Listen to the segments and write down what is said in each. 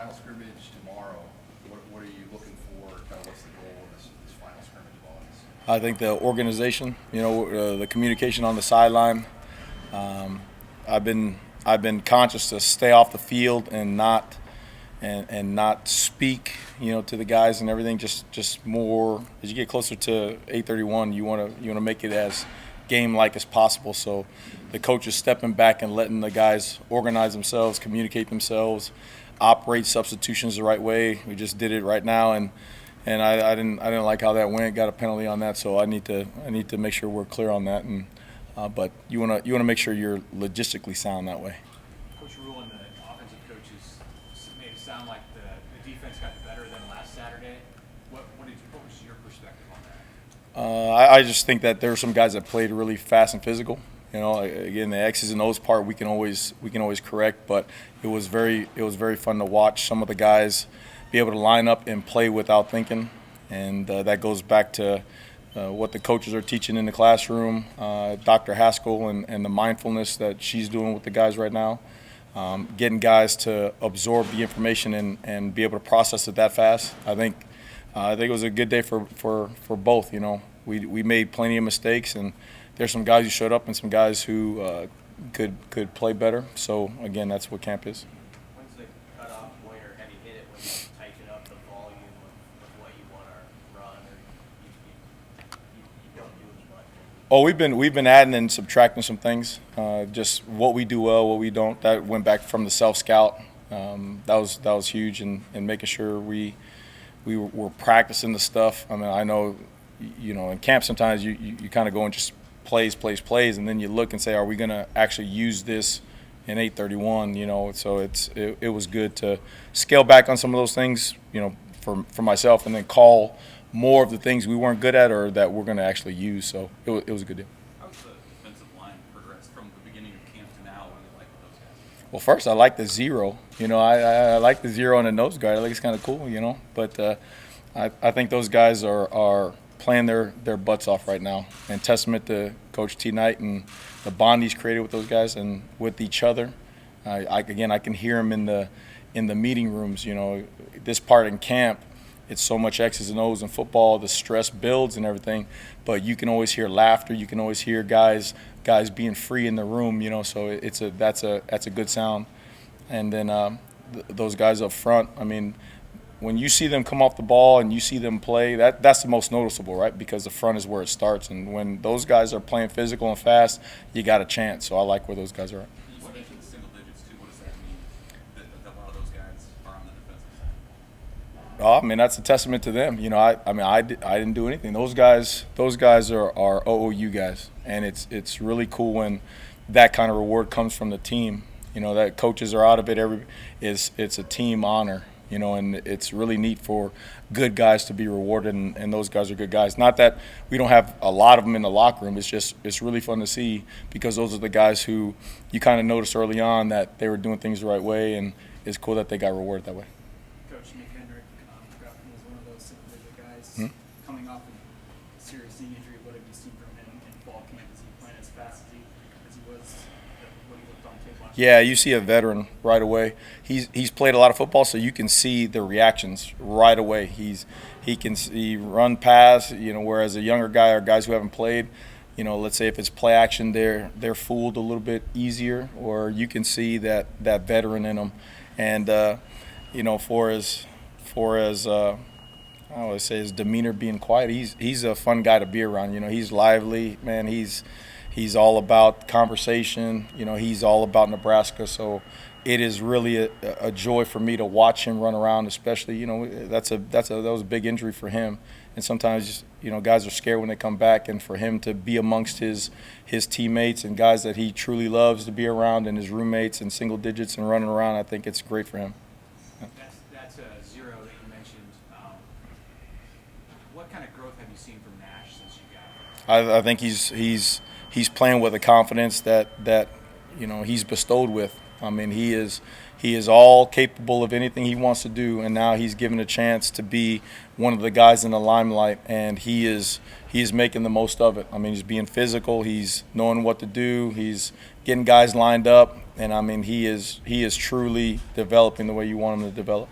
final scrimmage tomorrow, what are you looking for? Kind of what's the goal of this final scrimmage wise? I think the organization, the communication on the sideline. I've been conscious to stay off the field and not speak, to the guys and everything. Just more as you get closer to 8:31, you want to make it as game-like as possible. So the coach is stepping back and letting the guys organize themselves, communicate themselves, operate substitutions the right way. We just did it right now, and I didn't like how that went. Got a penalty on that, so I need to make sure we're clear on that. And but you want to make sure you're logistically sound that way. Coach Rule and the offensive coaches made it sound like the defense got better than last Saturday. What was your perspective on that? I just think that there are some guys that played really fast and physical. Again, the X's and O's part we can always correct, but it was very fun to watch some of the guys be able to line up and play without thinking, and that goes back to what the coaches are teaching in the classroom, Dr. Haskell and the mindfulness that she's doing with the guys right now, getting guys to absorb the information and be able to process it that fast. I think it was a good day for both. We made plenty of mistakes, and there's some guys who showed up and some guys who could play better. So again, that's what camp is. When's the cutoff point, or have you hit it when you tighten up the volume of what you want to run, or you don't do as much? Oh, we've been adding and subtracting some things. Just what we do well, what we don't. That went back from the self scout. That was huge, and making sure we were practicing the stuff. I mean, I know, in camp sometimes you kind of go and just plays, and then you look and say, are we going to actually use this in 8:31? So it was good to scale back on some of those things, for myself, and then call more of the things we weren't good at or that we're going to actually use. So it was a good deal. How has the defensive line progressed from the beginning of camp to now? What do you like with those guys? Well, first I like the zero. I like the zero on the nose guard. I think it's kind of cool. But I think those guys are playing their butts off right now, and testament to Coach T. Knight and the bond he's created with those guys and with each other. I can hear him in the meeting rooms. This part in camp, it's so much X's and O's in football. The stress builds and everything, but you can always hear laughter. You can always hear guys being free in the room. So that's a good sound. And then those guys up front. I mean, when you see them come off the ball and you see them play, that's the most noticeable, right? Because the front is where it starts. And when those guys are playing physical and fast, you got a chance. So I like where those guys are at. You mentioned the single digits too. What does that mean? That a lot of those guys are on the defensive side. I mean, that's a testament to them. I didn't do anything. Those guys are OOU guys, and it's really cool when that kind of reward comes from the team. That coaches are out of it. It's a team honor. And it's really neat for good guys to be rewarded, and those guys are good guys. Not that we don't have a lot of them in the locker room. It's really fun to see, because those are the guys who you kind of noticed early on that they were doing things the right way, and it's cool that they got rewarded that way. Coach Nick Hendrick was one of those single-digit guys coming off a serious knee injury. What have you seen from him in fall camp? Is he playing as fast as he was when he looked on tape last year? Yeah, you see a veteran right away. He's played a lot of football, so you can see the reactions right away. He can run, pass. Whereas a younger guy or guys who haven't played, let's say if it's play action, they're fooled a little bit easier, or you can see that veteran in them. And for as I always say, his demeanor being quiet, he's a fun guy to be around. He's lively, man. He's all about conversation. He's all about Nebraska. So it is really a joy for me to watch him run around, especially, that was a big injury for him. And sometimes, guys are scared when they come back, and for him to be amongst his teammates and guys that he truly loves to be around, and his roommates and single digits and running around, I think it's great for him. That's a zero that you mentioned. What kind of growth have you seen from Nash since you got him? I think he's playing with a confidence that he's bestowed with. I mean, he is all capable of anything he wants to do, and now he's given a chance to be one of the guys in the limelight, and he is making the most of it. I mean, he's being physical, he's knowing what to do, he's getting guys lined up, and I mean he is truly developing the way you want him to develop.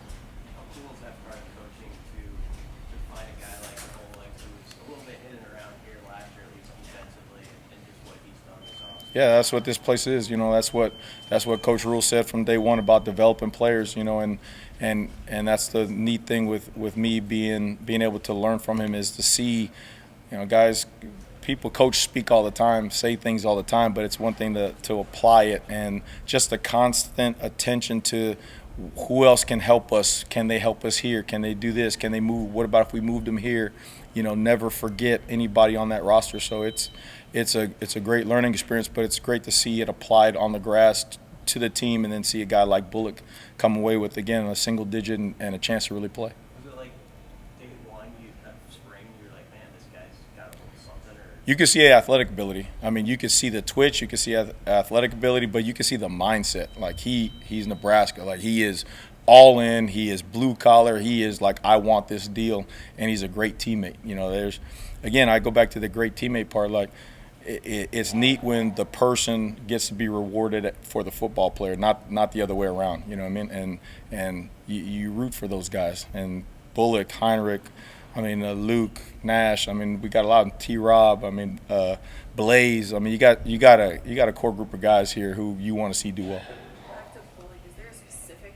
How cool is that part of coaching to find a guy like Bullock who's a little bit hidden around here last year, at least defensively, and just what he's done this offseason? Yeah, that's what this place is. You know, that's what Coach Rule said from day one about developing players. You know, and that's the neat thing with me being able to learn from him is to see, you know, guys. People coach speak all the time, say things all the time, but it's one thing to apply it, and just the constant attention to who else can help us. Can they help us here? Can they do this? Can they move? What about if we moved them here? You know, never forget anybody on that roster. So it's a great learning experience, but it's great to see it applied on the grass to the team, and then see a guy like Bullock come away with, again, a single digit and a chance to really play. Was it like day one, spring, you're like, man, this guy's got a little something? Or You can see athletic ability. I mean, you can see the twitch, you can see athletic ability, but you can see the mindset. Like he's Nebraska. Like he is all in. He is blue collar. He is like, I want this deal, and he's a great teammate. You know, again, I go back to the great teammate part. Like it's neat when the person gets to be rewarded for the football player, not the other way around. You know what I mean? And you root for those guys. And Bullock, Heinrich, I mean, Luke, Nash. I mean, we got a lot of T-Rob. I mean, Blaze. I mean, you got a core group of guys here who you want to see do well. Back to Bullock, is there a specific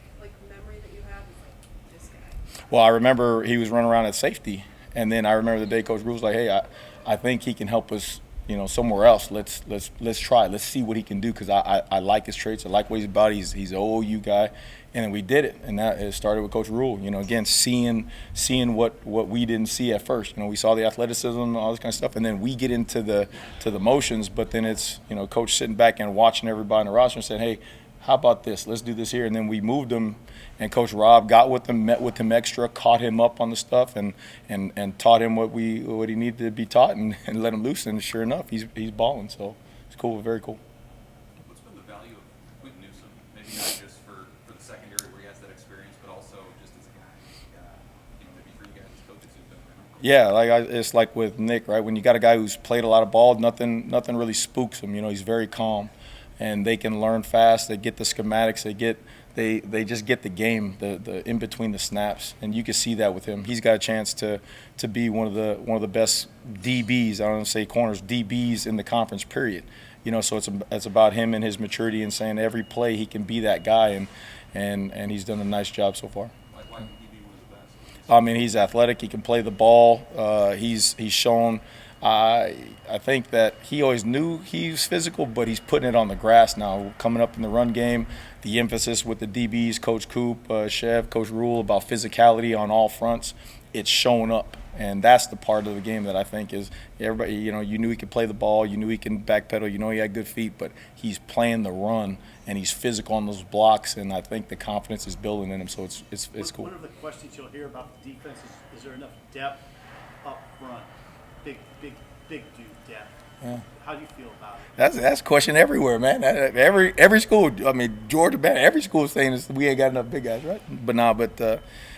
memory that you have of this guy? Well, I remember he was running around at safety, and then I remember the day Coach Rule was like, "Hey, I think he can help us, you know, somewhere else. Let's try. Let's see what he can do because I like his traits. I like what he's about. He's an OU guy." And then we did it, and that it started with Coach Rule. You know, again, seeing what we didn't see at first. You know, we saw the athleticism and all this kind of stuff, and then we get into the motions. But then it's, you know, Coach sitting back and watching everybody in the roster and saying, "Hey, how about this? Let's do this here." And then we moved him, and Coach Rob got with him, met with him extra, caught him up on the stuff, and taught him what he needed to be taught, and let him loose. And sure enough, he's balling. So it's cool, very cool. What's been the value of Quentin Newsome? Maybe not just for the secondary where he has that experience, but also just as a guy, you know, maybe for you guys as coaches who've been around. Yeah, it's like with Nick, right? When you got a guy who's played a lot of ball, nothing really spooks him. You know, he's very calm, and they can learn fast. They get the schematics. They just get the game, the in between the snaps, and you can see that with him. He's got a chance to be one of the best DBs. I don't want to say corners, DBs in the conference. Period. You know, so it's about him and his maturity and saying every play he can be that guy, and he's done a nice job so far. Why can he be one of the best? I mean, he's athletic. He can play the ball. He's shown. I think that he always knew he was physical, but he's putting it on the grass now. Coming up in the run game, the emphasis with the DBs, Coach Coop, Chev, Coach Rule about physicality on all fronts. It's showing up, and that's the part of the game that I think is everybody. You know, you knew he could play the ball, you knew he can backpedal, you know he had good feet, but he's playing the run and he's physical on those blocks, and I think the confidence is building in him. So it's cool. One of the questions you'll hear about the defense is there enough depth up front? Big dude depth. Yeah. How do you feel about it? That's a question everywhere, man. Every school, I mean, Georgia, man, every school is saying this, we ain't got enough big guys, right? But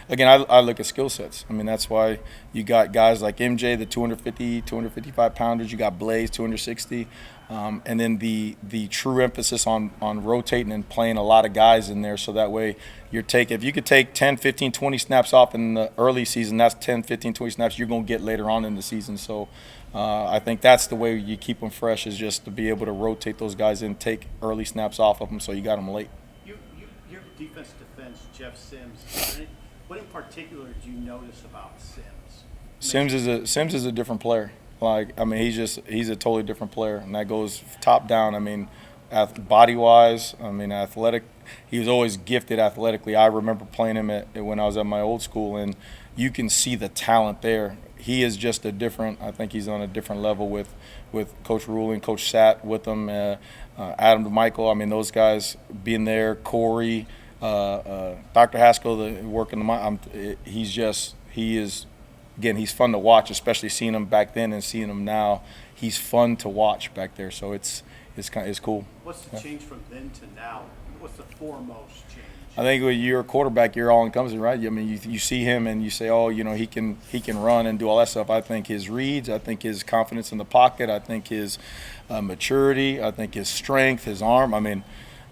again, I look at skill sets. I mean, that's why you got guys like MJ, the 250, 255 pounders. You got Blaze, 260. And then the true emphasis on rotating and playing a lot of guys in there, so that way if you could take 10, 15, 20 snaps off in the early season, that's 10, 15, 20 snaps you're going to get later on in the season. So I think that's the way you keep them fresh, is just to be able to rotate those guys in, take early snaps off of them so you got them late. Your defense defends Jeff Sims. What in particular do you notice about Sims? Sims is a different player. Like, I mean, he's a totally different player, and that goes top down. I mean, body-wise, I mean, athletic. He was always gifted athletically. I remember playing him when I was at my old school, and you can see the talent there. He is just I think he's on a different level with Coach Rule and Coach Sat with him, Adam DeMichael. I mean, those guys being there, Corey, Dr. Haskell, working the mind. He is. Again, he's fun to watch, especially seeing him back then and seeing him now. He's fun to watch back there, so it's cool. What's the change from then to now? What's the foremost change? I think when you're a quarterback, you're all-encompassing, right? I mean, you see him and you say, oh, you know, he can run and do all that stuff. I think his reads, I think his confidence in the pocket, I think his maturity. I think his strength, his arm. I mean,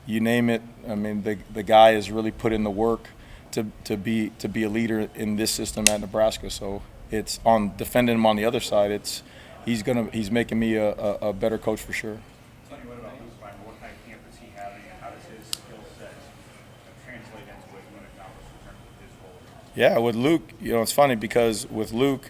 you name it. I mean, the guy has really put in the work to be a leader in this system at Nebraska. So it's on defending him on the other side. He's making me a better coach for sure. Tell me what about Luke Weimer? What kind of camp is he having, and how does his skill set translate into what you want to accomplish in terms of his role? Yeah, with Luke, it's funny because with Luke,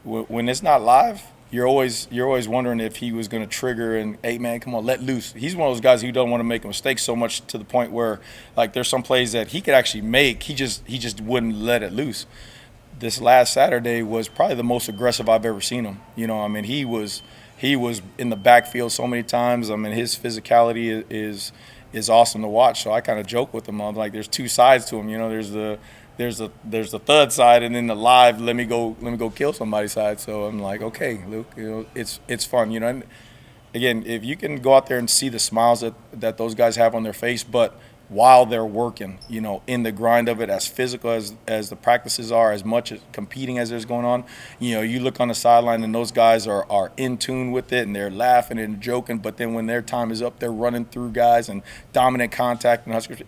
when it's not live, you're always wondering if he was going to trigger and, hey man, come on, let loose. He's one of those guys who don't want to make a mistake so much to the point where, like, there's some plays that he could actually make. He just wouldn't let it loose. This last Saturday was probably the most aggressive I've ever seen him. I mean, he was in the backfield so many times. I mean, his physicality is awesome to watch. So I kind of joke with him. I'm like, there's two sides to him. There's the thud side, and then the live let me go kill somebody side. So I'm like, okay, Luke, it's fun. And again, if you can go out there and see the smiles that those guys have on their face, but while they're working, in the grind of it, as physical as the practices are, as much as competing as there's going on, you look on the sideline and those guys are in tune with it and they're laughing and joking, but then when their time is up, they're running through guys and dominant contact and Huskers.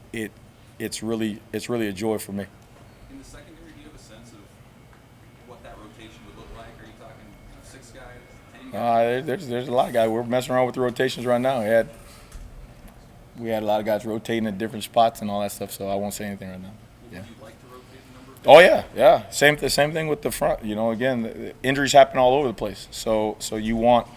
It's really a joy for me. In the secondary, do you have a sense of what that rotation would look like? Are you talking 6 guys, 10 guys? There's a lot of guys. We're messing around with the rotations right now. We had a lot of guys rotating at different spots and all that stuff, so I won't say anything right now. Yeah. Would you like to rotate the number of Oh yeah. Same thing with the front. Again, the injuries happen all over the place. So you want,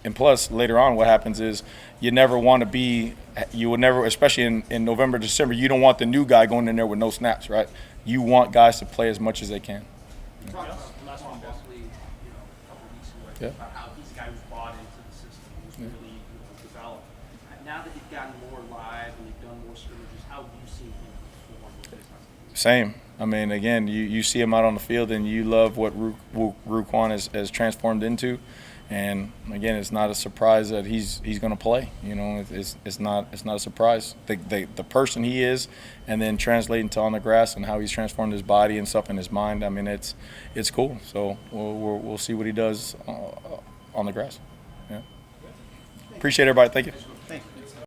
and plus later on, what happens is you would never, especially in November, December, you don't want the new guy going in there with no snaps, right? You want guys to play as much as they can. You talked about last one, Wesley, a couple of weeks ago, Yeah. about how he's a guy who's bought into the system, who's really developed. Now that you've gotten more live and you've done more scrimmages, how have you seen him perform with this? Same. I mean, again, you see him out on the field and you love what Ruquan has transformed into. And again, it's not a surprise that he's going to play. It's not a surprise. The person he is, and then translating to on the grass and how he's transformed his body and stuff in his mind. I mean, it's cool. So we'll see what he does on the grass. Yeah. Appreciate everybody. Thank you.